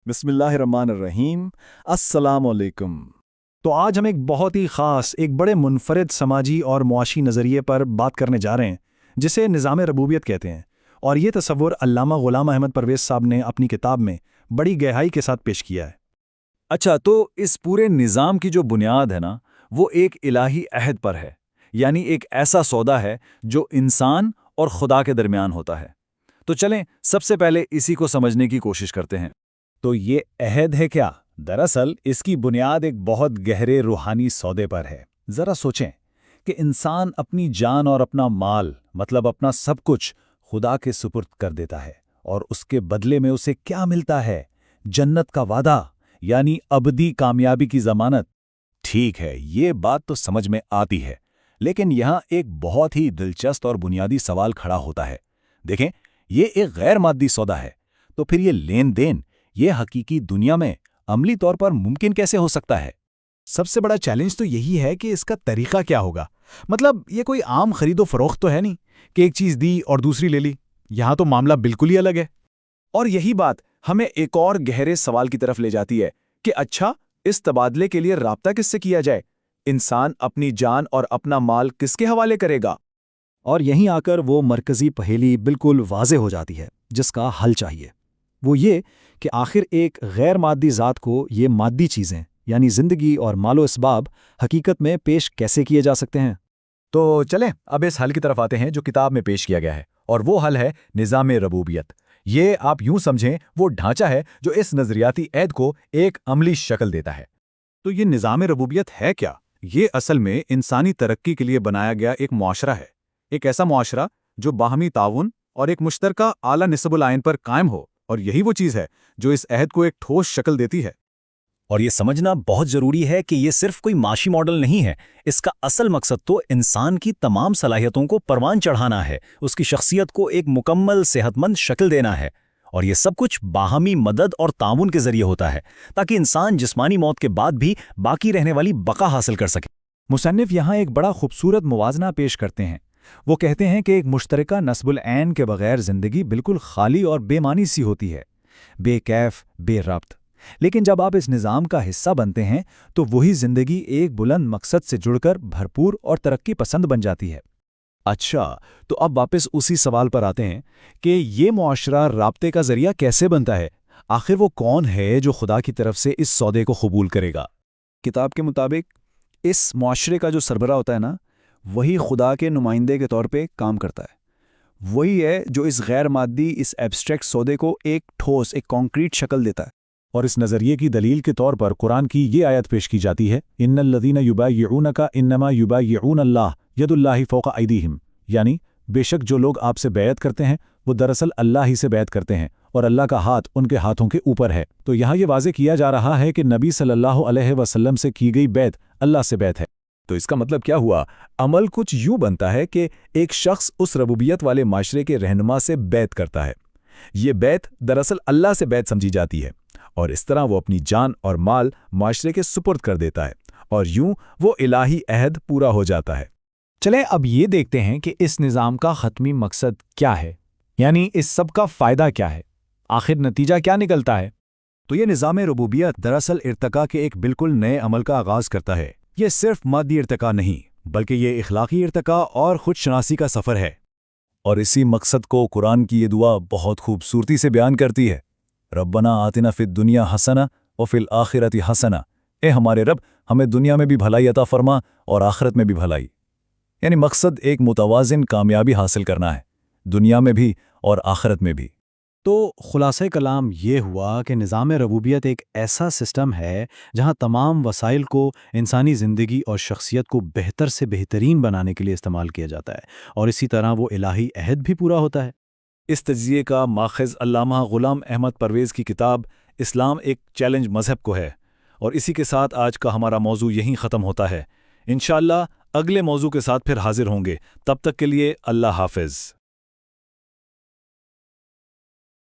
بسم اللہ الرحمن الرحیم۔ السلام علیکم۔ تو آج ہم ایک بہت ہی خاص، ایک بڑے منفرد سماجی اور معاشی نظریے پر بات کرنے جا رہے ہیں جسے نظام ربوبیت کہتے ہیں، اور یہ تصور علامہ غلام احمد پرویز صاحب نے اپنی کتاب میں بڑی گہرائی کے ساتھ پیش کیا ہے۔ اچھا، تو اس پورے نظام کی جو بنیاد ہے نا، وہ ایک الہی عہد پر ہے، یعنی ایک ایسا سودا ہے جو انسان اور خدا کے درمیان ہوتا ہے۔ تو چلیں سب سے پہلے اسی کو سمجھنے کی کوشش کرتے ہیں۔ تو یہ عہد ہے کیا؟ دراصل اس کی بنیاد ایک بہت گہرے روحانی سودے پر ہے۔ ذرا سوچیں کہ انسان اپنی جان اور اپنا مال، مطلب اپنا سب کچھ خدا کے سپرد کر دیتا ہے، اور اس کے بدلے میں اسے کیا ملتا ہے؟ جنت کا وعدہ، یعنی ابدی کامیابی کی ضمانت۔ ٹھیک ہے، یہ بات تو سمجھ میں آتی ہے، لیکن یہاں ایک بہت ہی دلچسپ اور بنیادی سوال کھڑا ہوتا ہے۔ دیکھیں، یہ ایک غیر مادی سودا ہے، تو پھر یہ لین دین، یہ حقیقی دنیا میں عملی طور پر ممکن کیسے ہو سکتا ہے؟ سب سے بڑا چیلنج تو یہی ہے کہ اس کا طریقہ کیا ہوگا۔ مطلب یہ کوئی عام خرید و فروخت تو ہے نہیں کہ ایک چیز دی اور دوسری لے لی، یہاں تو معاملہ بالکل ہی الگ ہے۔ اور یہی بات ہمیں ایک اور گہرے سوال کی طرف لے جاتی ہے کہ اچھا، اس تبادلے کے لیے رابطہ کس سے کیا جائے؟ انسان اپنی جان اور اپنا مال کس کے حوالے کرے گا؟ اور یہیں آ کر وہ مرکزی پہیلی بالکل واضح ہو جاتی ہے جس کا حل چاہیے۔ وہ یہ کہ آخر ایک غیر مادی ذات کو یہ مادی چیزیں یعنی زندگی اور مال و اسباب حقیقت میں پیش کیسے کیے جا سکتے ہیں؟ تو چلیں اب اس حل کی طرف آتے ہیں جو کتاب میں پیش کیا گیا ہے، اور وہ حل ہے نظام ربوبیت۔ یہ آپ یوں سمجھیں وہ ڈھانچہ ہے جو اس نظریاتی عہد کو ایک عملی شکل دیتا ہے۔ تو یہ نظام ربوبیت ہے کیا؟ یہ اصل میں انسانی ترقی کے لیے بنایا گیا ایک معاشرہ ہے، ایک ایسا معاشرہ جو باہمی تعاون اور ایک مشترکہ اعلیٰ نسب العین پر قائم ہو، اور یہی وہ چیز ہے جو اس عہد کو ایک ٹھوس شکل دیتی ہے۔ اور یہ سمجھنا بہت ضروری ہے کہ یہ صرف کوئی معاشی ماڈل نہیں ہے، اس کا اصل مقصد تو انسان کی تمام صلاحیتوں کو پروان چڑھانا ہے، اس کی شخصیت کو ایک مکمل صحت مند شکل دینا ہے، اور یہ سب کچھ باہمی مدد اور تعاون کے ذریعے ہوتا ہے تاکہ انسان جسمانی موت کے بعد بھی باقی رہنے والی بقا حاصل کر سکے۔ مصنف یہاں ایک بڑا خوبصورت موازنہ پیش کرتے ہیں۔ وہ کہتے ہیں کہ ایک مشترکہ نسب العین کے بغیر زندگی بالکل خالی اور بے معنی سی ہوتی ہے، بے کیف، بے ربط۔ لیکن جب آپ اس نظام کا حصہ بنتے ہیں تو وہی زندگی ایک بلند مقصد سے جڑ کر بھرپور اور ترقی پسند بن جاتی ہے۔ اچھا، تو اب واپس اسی سوال پر آتے ہیں کہ یہ معاشرہ رابطے کا ذریعہ کیسے بنتا ہے؟ آخر وہ کون ہے جو خدا کی طرف سے اس سودے کو قبول کرے گا؟ کتاب کے مطابق اس معاشرے کا جو سربراہ ہوتا ہے نا، وہی خدا کے نمائندے کے طور پہ کام کرتا ہے۔ وہی ہے جو اس غیر مادی، اس ایبسٹریکٹ سودے کو ایک ٹھوس، ایک کانکریٹ شکل دیتا ہے۔ اور اس نظریے کی دلیل کے طور پر قرآن کی یہ آیت پیش کی جاتی ہے، ان الذین یبایعونک انما یبایعون اللہ ید اللہ فوق ایدیہم، یعنی بے شک جو لوگ آپ سے بیعت کرتے ہیں وہ دراصل اللہ ہی سے بیعت کرتے ہیں، اور اللہ کا ہاتھ ان کے ہاتھوں کے اوپر ہے۔ تو یہاں یہ واضح کیا جا رہا ہے کہ نبی صلی اللہ علیہ وسلم سے کی گئی بیعت اللہ سے بیعت ہے۔ تو اس کا مطلب کیا ہوا؟ عمل کچھ یوں بنتا ہے کہ ایک شخص اس ربوبیت والے معاشرے کے رہنما سے بیعت کرتا ہے۔ یہ بیعت دراصل اللہ سے بیعت سمجھی جاتی ہے، اور اس طرح وہ اپنی جان اور مال معاشرے کے سپرد کر دیتا ہے، اور یوں وہ الہی عہد پورا ہو جاتا ہے۔ چلیں اب یہ دیکھتے ہیں کہ اس نظام کا حتمی مقصد کیا ہے، یعنی اس سب کا فائدہ کیا ہے، آخر نتیجہ کیا نکلتا ہے؟ تو یہ نظام ربوبیت دراصل ارتقاء کے ایک بالکل نئے عمل کا آغاز کرتا ہے۔ یہ صرف مادی ارتقاء نہیں، بلکہ یہ اخلاقی ارتقاء اور خود شناسی کا سفر ہے۔ اور اسی مقصد کو قرآن کی یہ دعا بہت خوبصورتی سے بیان کرتی ہے، ربنا آتنا فی الدنیا حسنہ وفی الآخرۃ حسنہ، اے ہمارے رب ہمیں دنیا میں بھی بھلائی عطا فرما اور آخرت میں بھی بھلائی۔ یعنی مقصد ایک متوازن کامیابی حاصل کرنا ہے، دنیا میں بھی اور آخرت میں بھی۔ تو خلاصہ کلام یہ ہوا کہ نظام ربوبیت ایک ایسا سسٹم ہے جہاں تمام وسائل کو انسانی زندگی اور شخصیت کو بہتر سے بہترین بنانے کے لیے استعمال کیا جاتا ہے، اور اسی طرح وہ الہی عہد بھی پورا ہوتا ہے۔ اس تجزیے کا ماخذ علامہ غلام احمد پرویز کی کتاب اسلام ایک چیلنج مذہب کو ہے، اور اسی کے ساتھ آج کا ہمارا موضوع یہیں ختم ہوتا ہے۔ انشاءاللہ اگلے موضوع کے ساتھ پھر حاضر ہوں گے، تب تک کے لیے اللہ حافظ۔